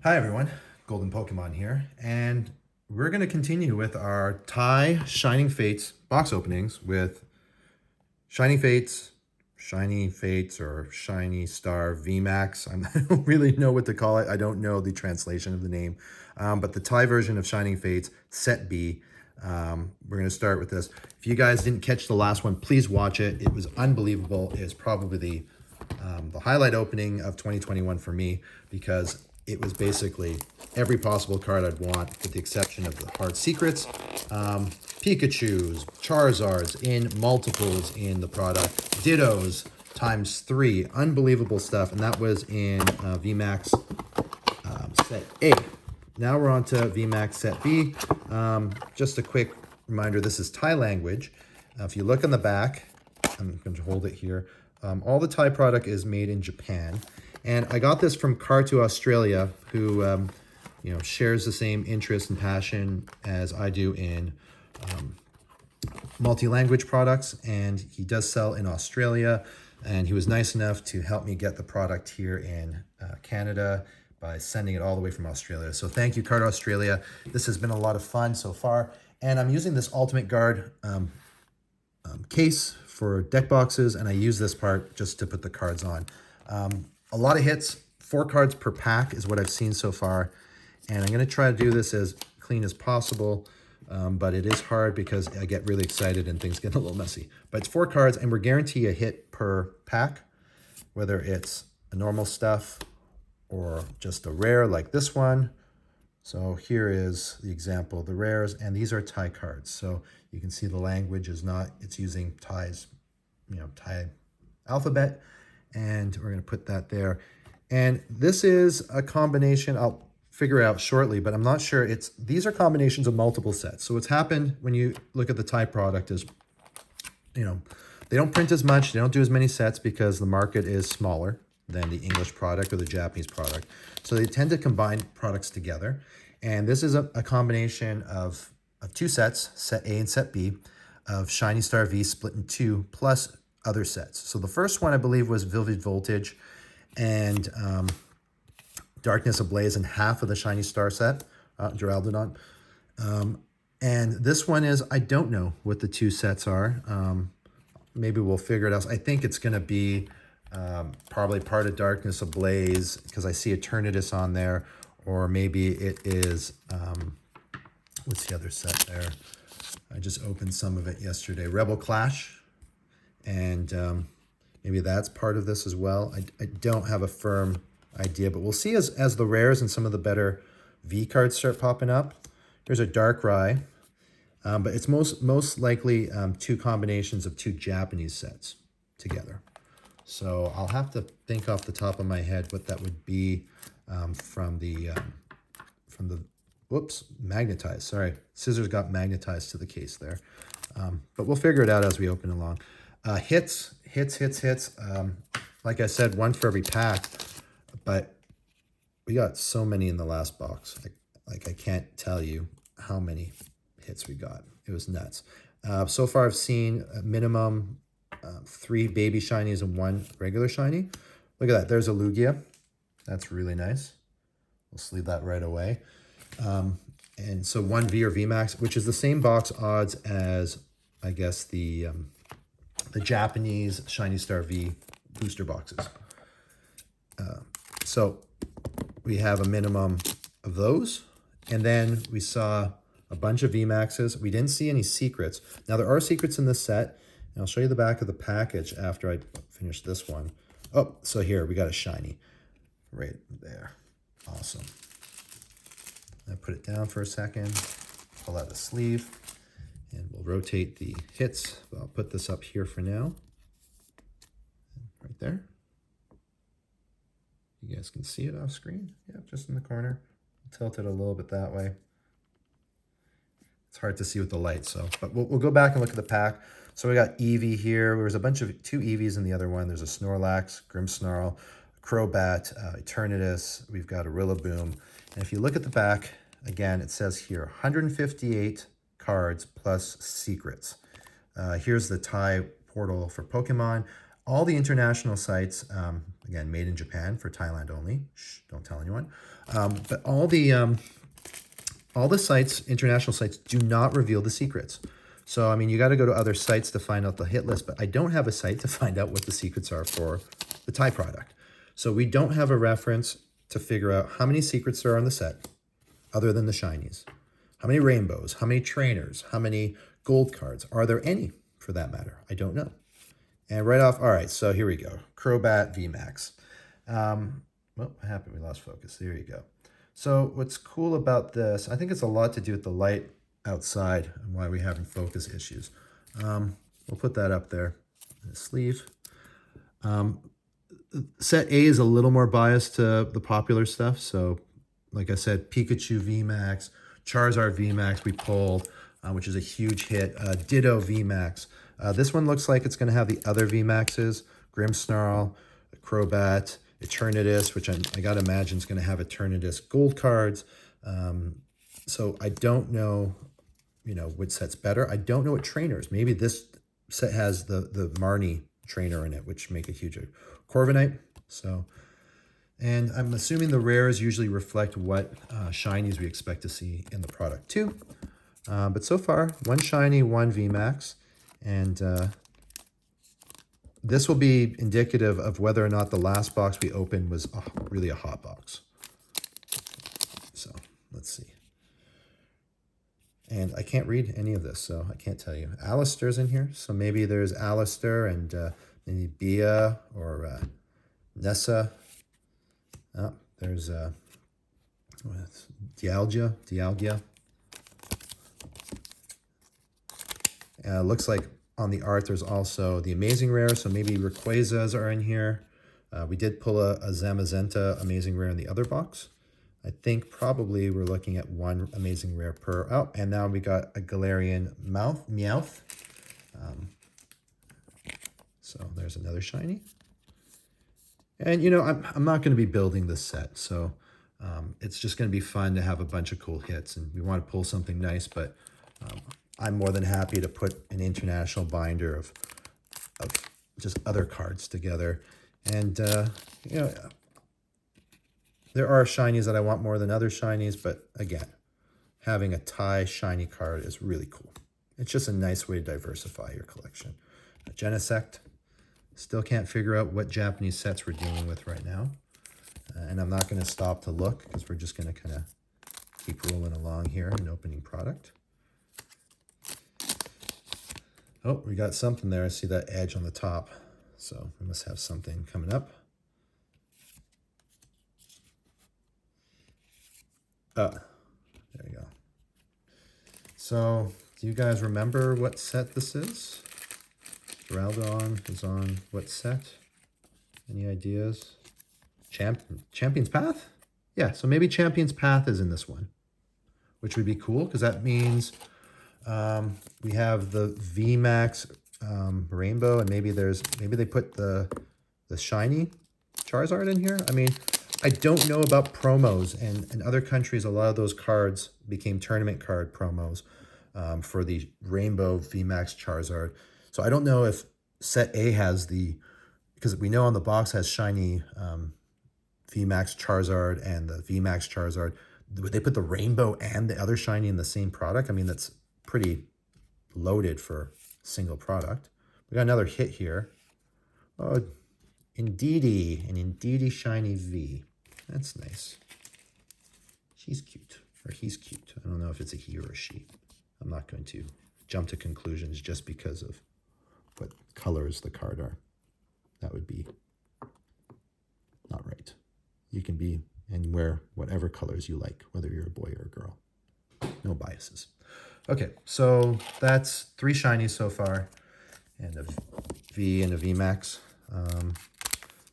Hi everyone, Golden Pokemon here, and we're going to continue with our Thai Shining Fates box openings with Shining Fates, Shiny Fates, or Shiny Star Vmax. I don't really know what to call it. I don't know the translation of the name, but the Thai version of Shining Fates, Set B. We're going to start with this. If you guys didn't catch the last one, please watch it. It was unbelievable. It's probably the highlight opening of 2021 for me because it was basically every possible card I'd want with the exception of the hard secrets. Pikachus, Charizards in multiples in the product, Dittos times 3, unbelievable stuff, and that was in VMAX set A. Now we're on to VMAX set B. Just a quick reminder, this is Thai language. If you look on the back, I'm going to hold it here. All the Thai product is made in Japan. And I got this from Car2 Australia, who shares the same interest and passion as I do in multi-language products. And he does sell in Australia. And he was nice enough to help me get the product here in Canada by sending it all the way from Australia. So thank you, Car2 Australia. This has been a lot of fun so far. And I'm using this Ultimate Guard case for deck boxes, and I use this part just to put the cards on. A lot of hits, 4 cards per pack is what I've seen so far, and I'm going to try to do this as clean as possible, but it is hard because I get really excited and things get a little messy. But it's 4 cards, and we're guaranteed a hit per pack, whether it's a normal stuff or just a rare like this one. So here is the example of the rares, and these are Thai cards. So you can see the language is not, it's using Thai's, Thai alphabet, and we're going to put that there. And this is a combination, I'll figure out shortly, but I'm not sure. These are combinations of multiple sets. So what's happened when you look at the Thai product is, they don't print as much, they don't do as many sets because the market is smaller than the English product or the Japanese product. So they tend to combine products together. And this is a combination of 2 sets, set A and set B, of Shiny Star V split in 2, plus other sets. So the first one, I believe, was Vivid Voltage and Darkness Ablaze in half of the Shiny Star set, Geraldinon. And this one is, I don't know what the 2 sets are. Maybe we'll figure it out. I think it's going to be probably part of Darkness Ablaze because I see Eternatus on there, or maybe it is, what's the other set there? I just opened some of it yesterday. Rebel Clash, and maybe that's part of this as well. I don't have a firm idea, but we'll see as the rares and some of the better V cards start popping up. There's a Darkrai, but it's most likely 2 combinations of 2 Japanese sets together. So I'll have to think off the top of my head what that would be from the whoops, magnetized. Sorry, scissors got magnetized to the case there. But we'll figure it out as we open along. Hits. Like I said, 1 for every pack, but we got so many in the last box. I can't tell you how many hits we got. It was nuts. So far I've seen a minimum 3 baby shinies and 1 regular shiny. Look at that. There's a Lugia. That's really nice. We'll sleeve that right away. And so 1 V or VMAX, which is the same box odds as, I guess, the Japanese Shiny Star V booster boxes. So we have a minimum of those. And then we saw a bunch of VMAXs. We didn't see any secrets. Now, there are secrets in this set. And I'll show you the back of the package after I finish this one. Oh, so here we got a shiny right there. Awesome. I put it down for a second, pull out the sleeve, and we'll rotate the hits. I'll put this up here for now. Right there. You guys can see it off screen. Yeah, just in the corner. Tilt it a little bit that way. It's hard to see with the light, but we'll go back and look at the pack. So we got Eevee here. There was a bunch of 2 Eevees in the other one. There's a Snorlax, Grimmsnarl, Crobat, Eternatus. We've got a Rillaboom. And if you look at the back, again, it says here 158 cards plus secrets. Here's the Thai portal for Pokemon. All the international sites Again, made in Japan for Thailand only. Shh, don't tell anyone. But all the sites, international sites, do not reveal the secrets. So, I mean, you got to go to other sites to find out the hit list, but I don't have a site to find out what the secrets are for the Thai product. So we don't have a reference to figure out how many secrets there are on the set, other than the shinies. How many rainbows? How many trainers? How many gold cards? Are there any, for that matter? I don't know. And right off, all right, so here we go. Crobat Vmax. Well, what happened? We lost focus. There you go. So what's cool about this, I think it's a lot to do with the light outside and why we're having focus issues. We'll put that up there in the sleeve. Set A is a little more biased to the popular stuff. So like I said, Pikachu Vmax, Charizard Vmax we pulled, which is a huge hit. Ditto Vmax. This one looks like it's going to have the other Vmaxes, Grimmsnarl, Crobat, Eternatus, which I got to imagine is going to have Eternatus gold cards. So I don't know, which set's better. I don't know what trainers. Maybe this set has the Marnie trainer in it, which make a huge Corviknight. So, and I'm assuming the rares usually reflect what shinies we expect to see in the product too. But so far, one shiny, one Vmax, and this will be indicative of whether or not the last box we opened was really a hot box. So let's see. And I can't read any of this, so I can't tell you. Alistair's in here, so maybe there's Alistair and maybe Bia or Nessa. Oh, there's Dialga. Looks like on the art there's also the Amazing Rare, so maybe Rayquazas are in here. We did pull a Zamazenta Amazing Rare in the other box. I think probably we're looking at one Amazing Rare per. Oh, and now we got a Galarian Meowth. So there's another shiny. And, I'm not going to be building this set, so it's just going to be fun to have a bunch of cool hits. And we want to pull something nice, but I'm more than happy to put an international binder of just other cards together. And, there are shinies that I want more than other shinies, but again, having a Thai shiny card is really cool. It's just a nice way to diversify your collection. Genesect. Still can't figure out what Japanese sets we're dealing with right now. And I'm not going to stop to look because we're just going to kind of keep rolling along here in opening product. Oh, we got something there. I see that edge on the top. So we must have something coming up. Oh, there you go. So do you guys remember what set this is? Geraldon is on what set? Any ideas? Champion's Path? Yeah, so maybe Champion's Path is in this one, which would be cool because that means we have the Vmax Rainbow, and maybe they put the shiny Charizard in here. I mean, I don't know about promos, and in other countries, a lot of those cards became tournament card promos for the Rainbow Vmax Charizard. So I don't know if set A has because we know on the box has shiny Vmax Charizard and the Vmax Charizard. Would they put the Rainbow and the other shiny in the same product? I mean, that's pretty loaded for a single product. We got another hit here. Oh, Indeedee, an Indeedee shiny V. That's nice. She's cute, or he's cute. I don't know if it's a he or a she. I'm not going to jump to conclusions just because of what colors the card are. That would be not right. You can be and wear whatever colors you like, whether you're a boy or a girl. No biases. Okay, so that's 3 shinies so far, and a V and a Vmax.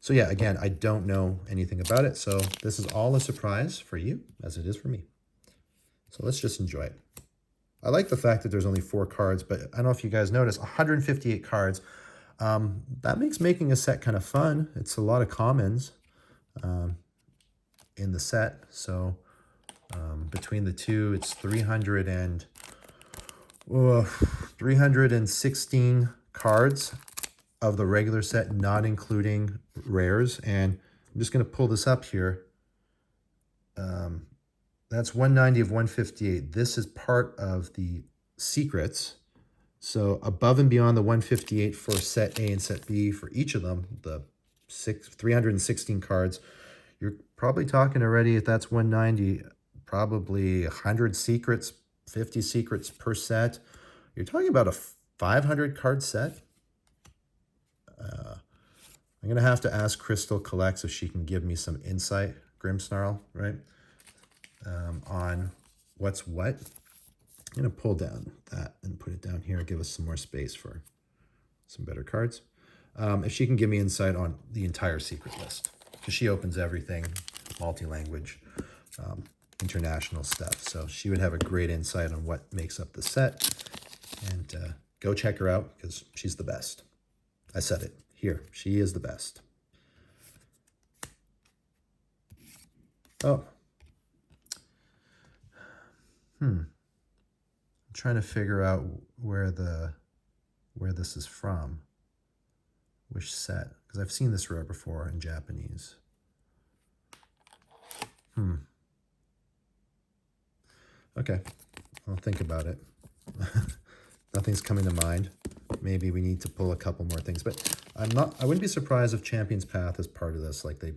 So yeah, again, I don't know anything about it, so this is all a surprise for you, as it is for me. So let's just enjoy it. I like the fact that there's only 4 cards, but I don't know if you guys noticed, 158 cards. That makes making a set kind of fun. It's a lot of commons in the set, so between the two, it's 316 cards of the regular set, not including rares. And I'm just going to pull this up here. That's 190 of 158. This is part of the secrets. So above and beyond the 158 for set A and set B for each of them, the 316 cards, you're probably talking already, if that's 190, probably 100 secrets, 50 secrets per set. You're talking about a 500 card set. I'm going to have to ask Crystal Collects if she can give me some insight, Grimsnarl, right, on what's what. I'm going to pull down that and put it down here, give us some more space for some better cards. If she can give me insight on the entire secret list, because she opens everything, multi-language, international stuff. So she would have a great insight on what makes up the set. And go check her out, because she's the best. I said it here. She is the best. Oh. I'm trying to figure out where this is from. Which set? Because I've seen this rare before in Japanese. Okay, I'll think about it. Nothing's coming to mind. Maybe we need to pull a couple more things, but I wouldn't be surprised if Champion's Path is part of this, like they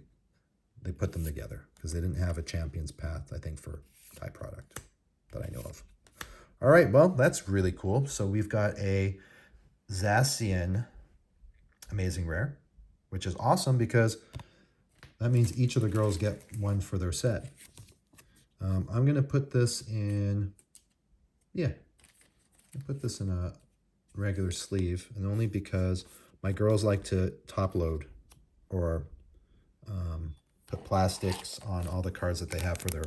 put them together, because they didn't have a Champion's Path, I think, for Thai product that I know of. All right, well, that's really cool. So we've got a Zacian Amazing Rare, which is awesome because that means each of the girls get one for their set. I'm going to put this in, put this in a regular sleeve, and only because my girls like to top load or put plastics on all the cards that they have for their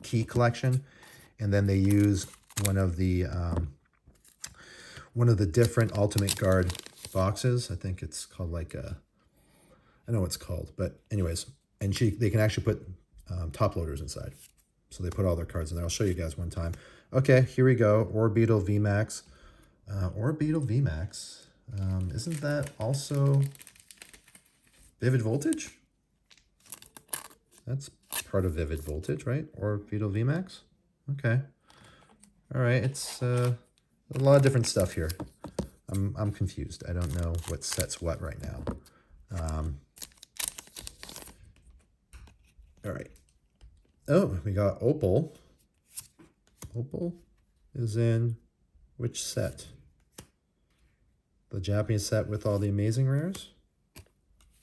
key collection, and then they use one of the different Ultimate Guard boxes. I think it's called like I know what it's called, but anyways, and they can actually put top loaders inside. So they put all their cards in there. I'll show you guys one time. Okay, here we go. Orbital Vmax. Orbital Vmax. Isn't that also Vivid Voltage? That's part of Vivid Voltage, right? Orbital Vmax. Okay. All right. It's a lot of different stuff here. I'm confused. I don't know what sets what right now. All right. Oh, we got Opal. Opal is in which set? The Japanese set with all the amazing rares?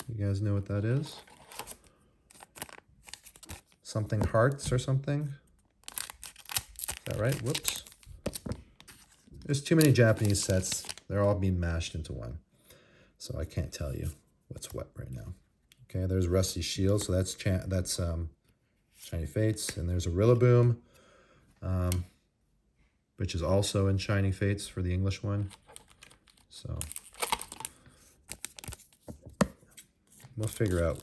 You guys know what that is? Something Hearts or something? Is that right? Whoops. There's too many Japanese sets. They're all being mashed into one. So I can't tell you what's what right now. Okay, there's Rusty Shield. So that's Shiny Fates. And there's a Rillaboom, which is also in Shiny Fates for the English one. So we'll figure out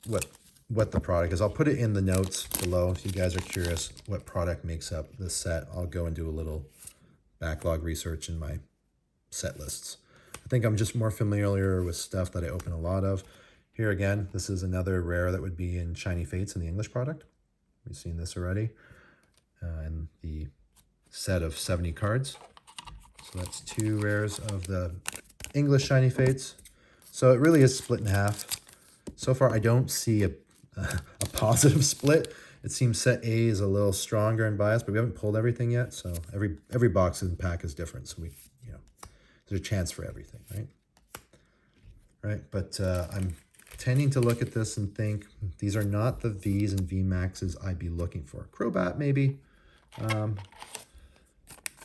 what the product is. I'll put it in the notes below if you guys are curious what product makes up this set. I'll go and do a little backlog research in my set lists. I think I'm just more familiar with stuff that I open a lot of. Here again, this is another rare that would be in Shiny Fates in the English product. We've seen this already in the set of 70 cards. So that's 2 rares of the English Shiny Fates. So it really is split in half. So far, I don't see a positive split. It seems set A is a little stronger and biased, but we haven't pulled everything yet. So every box and pack is different. So there's a chance for everything, right? Right, but I'm tending to look at this and think these are not the Vs and Vmaxes I'd be looking for. Crobat maybe,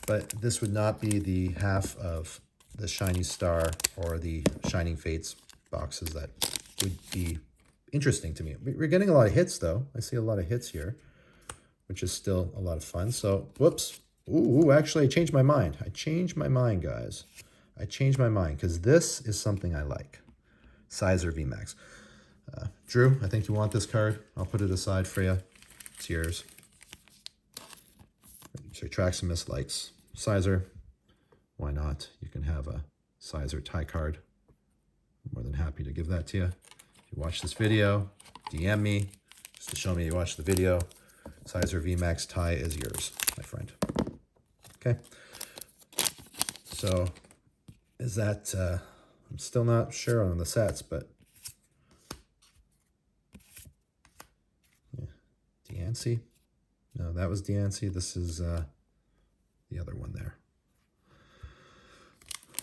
but this would not be the half of the Shiny Star or the Shining Fates boxes that would be interesting to me. We're getting a lot of hits though. I see a lot of hits here, which is still a lot of fun. So, whoops. Ooh, actually I changed my mind. I changed my mind, guys. I changed my mind because this is something I like. Sizer VMAX. Drew, I think you want this card. I'll put it aside for you. It's yours. Subtract some mislikes. Sizer, why not? You can have a Sizer tie card I'm more than happy to give that to you. If you watch this video, DM me just to show me you watched the video. Sizer Vmax tie is yours, my friend. Okay. So is that, I'm still not sure on the sets, but yeah. Deancy? No, that was Deancy. This is the other one there.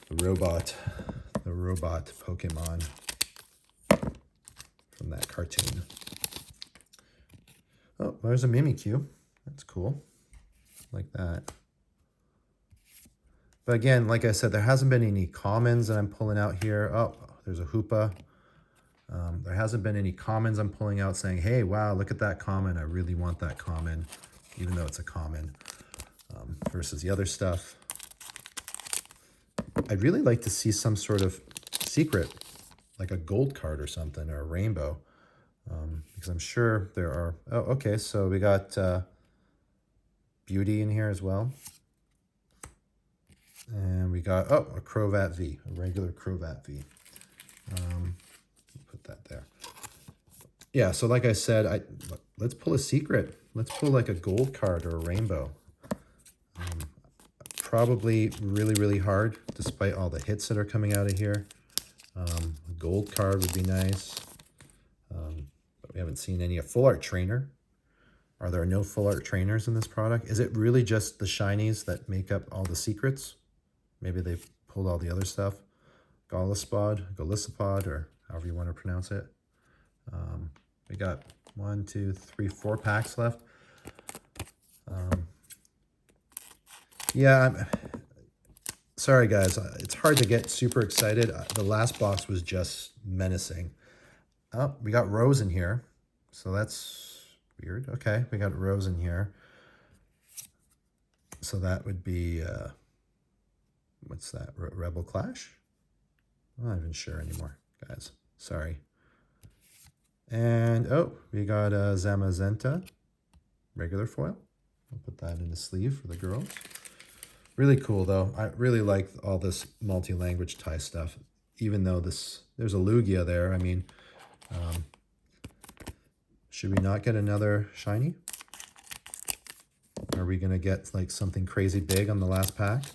The robot Pokemon from that cartoon. Oh, there's a Mimikyu. That's cool. Like that. But again, like I said, there hasn't been any commons that I'm pulling out here. Oh, there's a Hoopa. There hasn't been any commons I'm pulling out saying, hey, wow, look at that common. I really want that common, even though it's a common, versus the other stuff. I'd really like to see some sort of secret, like a gold card or something, or a rainbow, because I'm sure there are. Oh, okay, so we got Beauty in here as well. And we got, oh, a Crovat V, a regular Crovat V. Put that there. Yeah, so like I said, let's pull a secret. Let's pull like a gold card or a rainbow. Probably really, really hard, despite all the hits that are coming out of here. A gold card would be nice. But we haven't seen any. A full art trainer. Are there no full art trainers in this product? Is it really just the shinies that make up all the secrets? Maybe they've pulled all the other stuff. Golisopod, or however you want to pronounce it. We got 1, 2, 3, 4 packs left. Yeah, I'm sorry guys. It's hard to get super excited. The last box was just menacing. Oh, we got Rose in here. So that's weird. Okay, we got Rose in here. So that would be, what's that? Rebel Clash? I'm not even sure anymore, guys. Sorry. And, oh, we got Zamazenta, regular foil. I'll put that in the sleeve for the girls. Really cool, though. I really like all this multi-language tie stuff, even though there's a Lugia there. I mean, should we not get another shiny? Are we going to get like something crazy big on the last pack?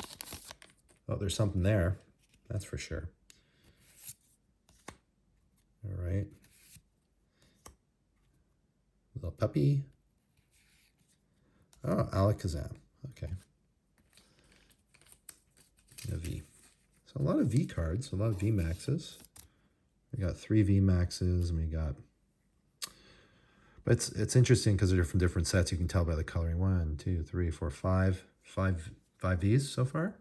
Oh, there's something there. That's for sure. All right. Little puppy. Oh, Alakazam. Okay. A V. So a lot of V cards, a lot of Vmaxes. We got 3 Vmaxes, and we got... But it's interesting because they're from different sets. You can tell by the coloring. 1, 2, 3, 4, 5 Vs so far.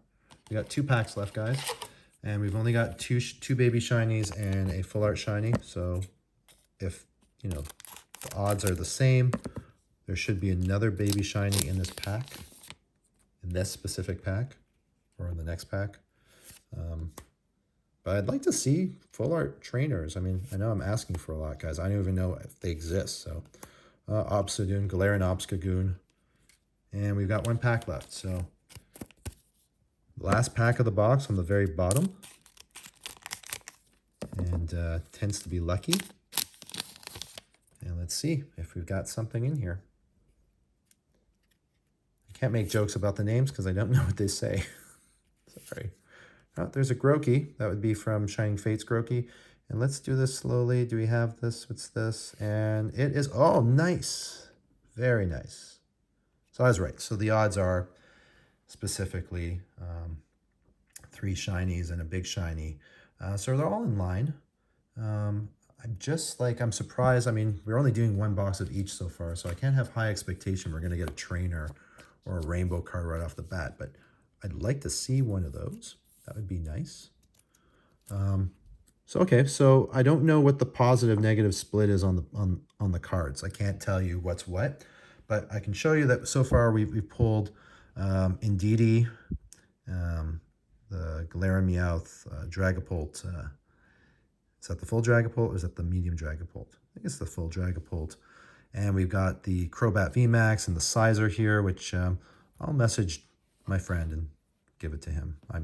We got 2 packs left, guys. And we've only got two baby shinies and a full art shiny. So if, you know, the odds are the same, there should be another baby shiny in this pack, in this specific pack, or in the next pack. But I'd like to see full art trainers. I mean, I know I'm asking for a lot, guys. I don't even know if they exist. So Obsidian, Galarian Obstagoon. And we've got 1 pack left. So last pack of the box on the very bottom. And tends to be lucky. And let's see if we've got something in here. I can't make jokes about the names because I don't know what they say. Sorry. Oh, there's a Grookey. That would be from Shining Fates Grookey. And let's do this slowly. Do we have this? What's this? And it is, oh, nice. Very nice. So I was right. So the odds are specifically 3 shinies and a big shiny. So they're all in line. I'm surprised. I mean, we're only doing 1 box of each so far, so I can't have high expectation we're going to get a trainer or a rainbow card right off the bat, but I'd like to see one of those. That would be nice. Okay, so I don't know what the positive negative split is on the cards. I can't tell you what's what, but I can show you that so far we've pulled Indeedee, the Galarian Meowth, Dragapult. Is that the full Dragapult or is that the medium Dragapult? I think it's the full Dragapult. And we've got the Crobat VMAX and the Sizer here, which I'll message my friend and give it to him. I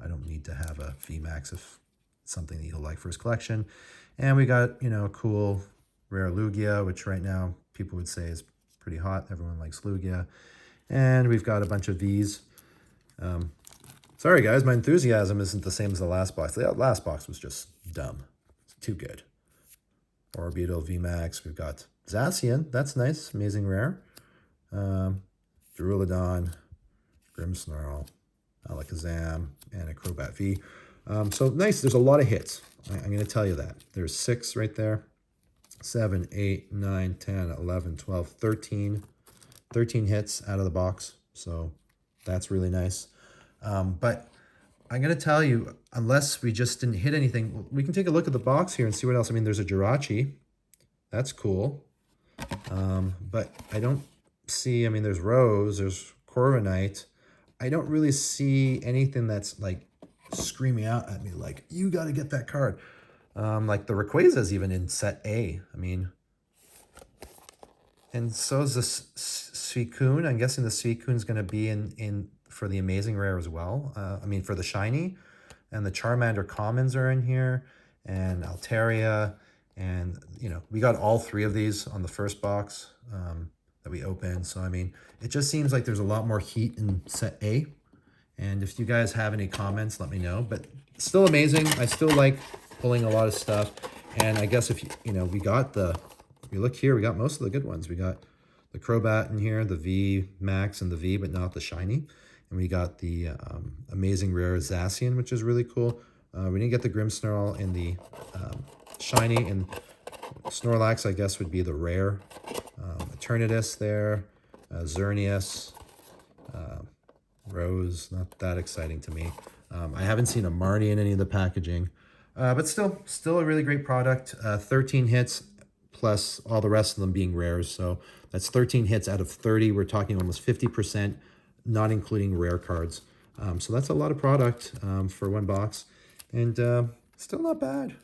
don't need to have a VMAX if something that he'll like for his collection. And we got, you know, a cool rare Lugia, which right now people would say is pretty hot. Everyone likes Lugia. And we've got a bunch of Vs. Sorry guys, my enthusiasm isn't the same as the last box. The last box was just dumb. It's too good. Orbital, Vmax. We've got Zacian. That's nice. Amazing rare. Duraludon, Grimmsnarl, Alakazam, and a Crobat V. So nice. There's a lot of hits. I'm going to tell you that. There's 6 right there. 7, 8, 9, 10, 11, 12, 13. 13 hits out of the box. So that's really nice. But I'm going to tell you, unless we just didn't hit anything, we can take a look at the box here and see what else. I mean, there's a Jirachi. That's cool. But I don't see, I mean, there's Rose, there's Corviknight. I don't really see anything that's like screaming out at me like, you got to get that card. Like the Rayquaza's even in set A. I mean, and so is this Suicune. I'm guessing the Suicune's going to be in for the amazing rare as well. I mean, for the shiny. And the Charmander commons are in here. And Altaria. And, you know, we got all 3 of these on the first box that we opened. So, I mean, it just seems like there's a lot more heat in set A. And if you guys have any comments, let me know. But still amazing. I still like pulling a lot of stuff. And I guess if, you know, we got the... If you look here, we got most of the good ones. We got the Crobat in here, the Vmax and the V, but not the shiny. And we got the amazing rare Zacian, which is really cool. We didn't get the Grimmsnarl in the shiny, and Snorlax, I guess, would be the rare. Eternatus there, Xerneas, Rose, not that exciting to me. I haven't seen a Marnie in any of the packaging, but still a really great product. 13 hits. Plus all the rest of them being rares. So that's 13 hits out of 30. We're talking almost 50%, not including rare cards. So that's a lot of product for one box. And still not bad.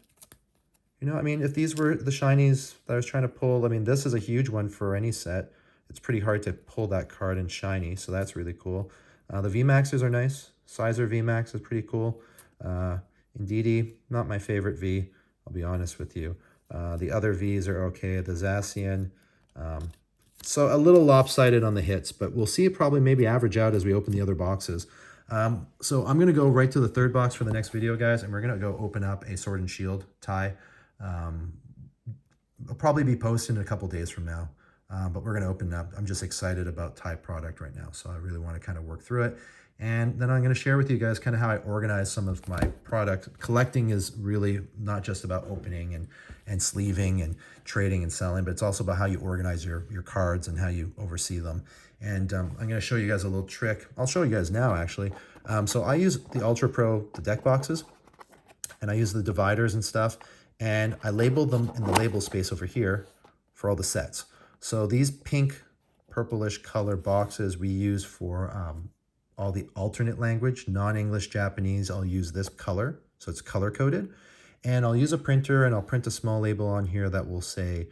You know, I mean, if these were the shinies that I was trying to pull, I mean, this is a huge one for any set. It's pretty hard to pull that card in shiny, so that's really cool. The VMAXs are nice. Sizer VMAX is pretty cool. Indeedee, not my favorite V, I'll be honest with you. The other Vs are okay. The Zacian, so a little lopsided on the hits, but we'll see it probably maybe average out as we open the other boxes. So I'm going to go right to the third box for the next video, guys, and we're going to go open up a Sword and Shield tie. I'll probably be posting in a couple days from now, but we're going to open up. I'm just excited about tie product right now, so I really want to kind of work through it. And then I'm going to share with you guys kind of how I organize some of my product. Collecting is really not just about opening and sleeving and trading and selling, but it's also about how you organize your cards and how you oversee them. And I'm going to show you guys a little trick. I'll show you guys now, actually. So I use the Ultra Pro, the deck boxes, and I use the dividers and stuff, and I label them in the label space over here for all the sets. So these pink, purplish color boxes we use for all the alternate language, non-English, Japanese. I'll use this color, so it's color-coded. And I'll use a printer, and I'll print a small label on here that will say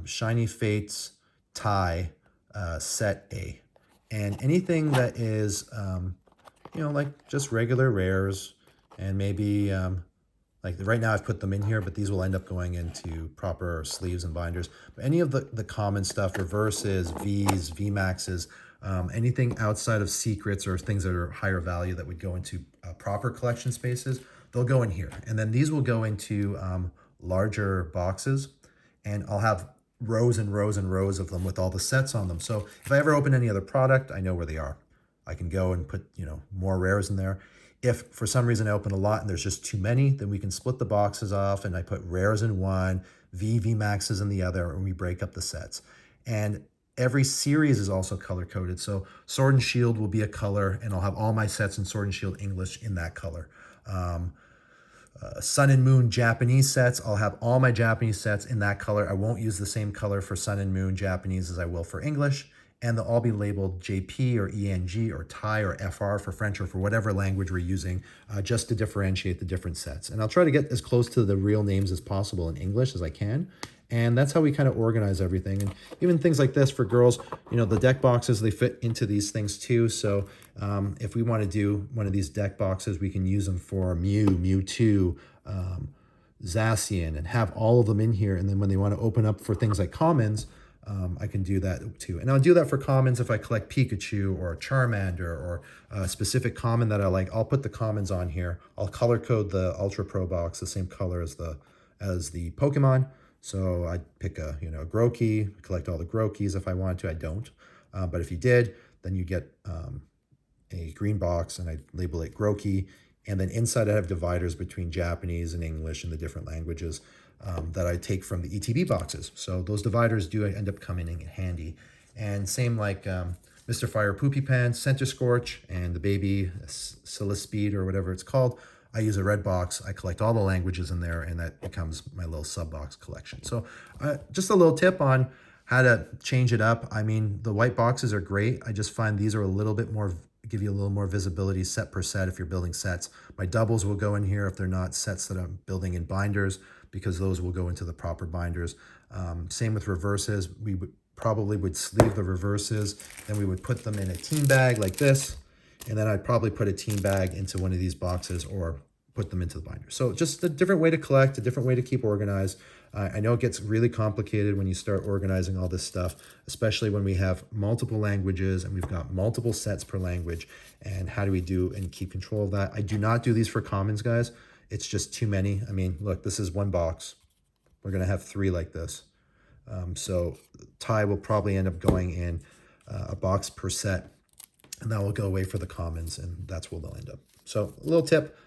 Shiny Fates Tie Set A. And anything that is, you know, like just regular rares, and maybe, like right now I've put them in here, but these will end up going into proper sleeves and binders. But any of the common stuff, reverses, Vs, Vmaxes, anything outside of secrets or things that are higher value that would go into proper collection spaces, they'll go in here. And then these will go into larger boxes, and I'll have rows and rows and rows of them with all the sets on them. So if I ever open any other product, I know where they are. I can go and put, you know, more rares in there. If for some reason I open a lot and there's just too many, then we can split the boxes off, and I put rares in one, Vmaxes in the other, and we break up the sets. And every series is also color-coded. So Sword and Shield will be a color, and I'll have all my sets in Sword and Shield English in that color. Sun and Moon Japanese sets, I'll have all my Japanese sets in that color. I won't use the same color for Sun and Moon Japanese as I will for English. And they'll all be labeled JP or ENG or Thai or FR for French or for whatever language we're using, just to differentiate the different sets. And I'll try to get as close to the real names as possible in English as I can. And that's how we kind of organize everything. And even things like this for girls, you know, the deck boxes, they fit into these things too. So if we want to do one of these deck boxes, we can use them for Mew, Mewtwo, Zacian, and have all of them in here. And then when they want to open up for things like commons, I can do that too. And I'll do that for commons if I collect Pikachu or Charmander or a specific common that I like. I'll put the commons on here. I'll color code the Ultra Pro box the same color as the Pokemon. So I pick a Grookey, collect all the Grookeys if I want to. I don't, but if you did, then you get a green box, and I label it Grookey. And then inside I have dividers between Japanese and English and the different languages that I take from the ETB boxes. So those dividers do end up coming in handy. And same like Mr. Fire Poopy Pants, Center Scorch, and the baby Speed or whatever it's called. I use a red box. I collect all the languages in there, and that becomes my little sub box collection. So just a little tip on how to change it up. I mean, the white boxes are great. I just find these are a little bit more, give you a little more visibility set per set if you're building sets. My doubles will go in here if they're not sets that I'm building in binders, because those will go into the proper binders. Same with reverses. We probably would sleeve the reverses, then we would put them in a team bag like this, and then I'd probably put a team bag into one of these boxes or put them into the binder. So just a different way to collect, a different way to keep organized. I know it gets really complicated when you start organizing all this stuff, especially when we have multiple languages and we've got multiple sets per language. And how do we do and keep control of that? I do not do these for commons, guys. It's just too many. I mean, look, this is one box. We're going to have 3 like this. So tie will probably end up going in a box per set, and that will go away for the commons, and that's where they'll end up. So a little tip.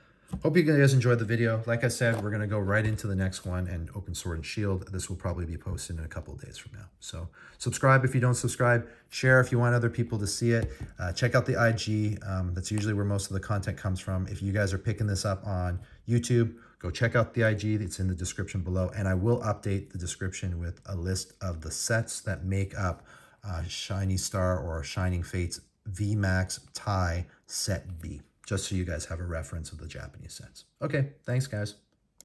Hope you guys enjoyed the video. Like I said, we're going to go right into the next one and open Sword and Shield. This will probably be posted in a couple of days from now. So subscribe if you don't subscribe. Share if you want other people to see it. Check out the IG. That's usually where most of the content comes from. If you guys are picking this up on YouTube, go check out the IG. It's in the description below. And I will update the description with a list of the sets that make up Shiny Star or Shining Fates Vmax tie set B, just so you guys have a reference of the Japanese sets. Okay, thanks, guys.